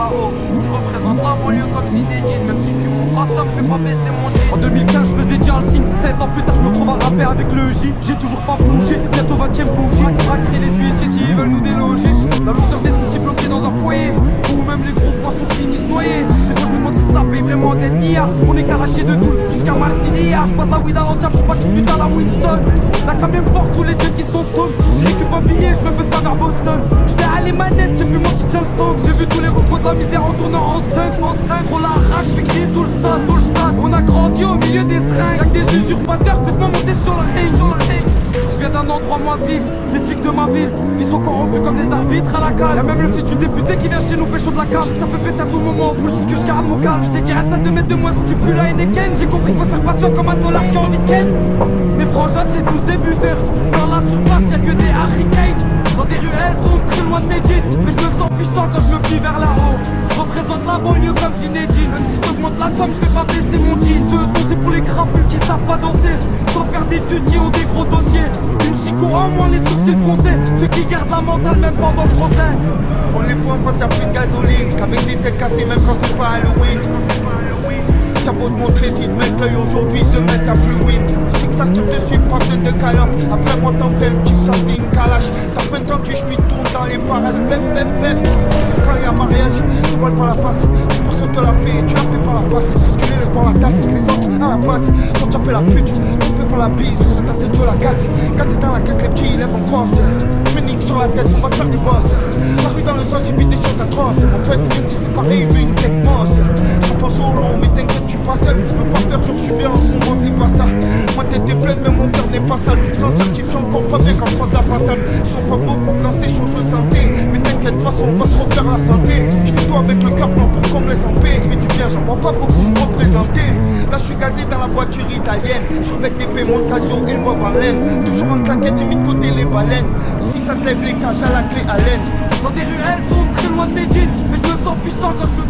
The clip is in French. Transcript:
là-haut. Je représente la banlieue comme Zinedine. Même si tu montes la somme, je vais pas baisser mon nez. En 2015 je faisais déjà le signe. 7 ans plus tard je me retrouve à rapper avec le J. J'ai toujours pas bougé, bientôt 20ème bougie. Racrer les huissiers s'ils veulent nous déloger. La lourdeur des soucis bloqués dans un foyer, où même les gros poissons finissent noyés. Des fois je me demande si ça paye vraiment d'être nia. On est calaché de tout jusqu'à Marsilia. Je passe la weed à l'ancien pour pas que je bute à la Winston. Là quand même fort tous les dieux qui sont stone. Je récupère un billet, je me peux pas vers Boston. J'étais à les manettes, c'est plus moi qui tiens le stock. J'ai vu tous les recos de la misère en tournant en stunt. Trop la rage, fait crier tout le stade. On a grandi au milieu des seringues. Y'a que des usurpateurs, faites-moi monter sur le ring. Je viens d'un endroit moisi, les flics de ma ville, ils sont corrompus comme les arbitres à la cale. Y'a même le fils du député qui vient chez nous pécho de la cage. Ça peut péter à tout moment, faut juste que je garde mon calme. Je t'ai dit reste à 2 mètres de moi si tu pues la Heineken. J'ai compris qu'il faut faire patient comme un dollar qui a envie de ken. Mes frangins c'est tous des buteurs, dans la surface y'a que des hurricanes. Dans des ruelles sombres très loin de Medine, mais je me sens puissant quand je me plie vers là-haut. Je représente la banlieue comme Zinedine. Même si t'augmentes la somme, je vais pas baisser mon jean. Ce son c'est pour les crapules qui savent pas danser, sans faire d'études qui ont des gros dossiers. Une chico en moins les sourcils froncés, ceux qui gardent la mentale même pendant le procès. Font les fous en face y'a plus de gasoline, qu'avec des têtes cassées même quand c'est pas Halloween. Tiens beau de montrer si te mettre l'œil aujourd'hui, demain t'as plus win. Je sais que ça tire dessus, pas besoin de call-off. Après moi t'en plein, tu me sortis une calache. T'as peine tant que je m'y tourne dans les parages. Bep. Quand y'a mariage, tu voles pas la face. Si personne te l'a fait, tu la fais pas la passe. Tu les laisses par la tasse, les autres à la base. Quand tu as fait la pute, tu fais pas la bise. Sur ta tête, tu la casses. Cassé dans la caisse, les petits, ils lèvent en crosse. Je me nique sur la tête, on va te faire des bosses. La rue dans le sang, j'ai vu des choses atroces. Mon pote vient de se séparer, lui une tête bosse. Je pense au long, mais t'inquiète, tu pas seul. Je peux pas faire genre, je suis bien en ce moment, c'est pas ça. Ma tête est pleine, mais mon cœur n'est pas sale. Putain, certif, je suis encore pas bien quand je passe la passade. Ils sont pas beaucoup quand c'est chaud, je le sentais. Mais t'inquiète, de toute façon, on va se refaire la santé. Je fais tout avec le cœur blanc pour qu'on me laisse en paix. Fais du bien, j'en vois pas beaucoup me représenter. Là, je suis gazé dans la voiture italienne. Survêt d'épée, mon casio et le bob à laine. Toujours en claquette, j'ai mis de côté les baleines. Ici, ça te lève les cages à la clé à laine. Dans des ruelles sombres très loin de Medine, mais je me sens puissant quand je me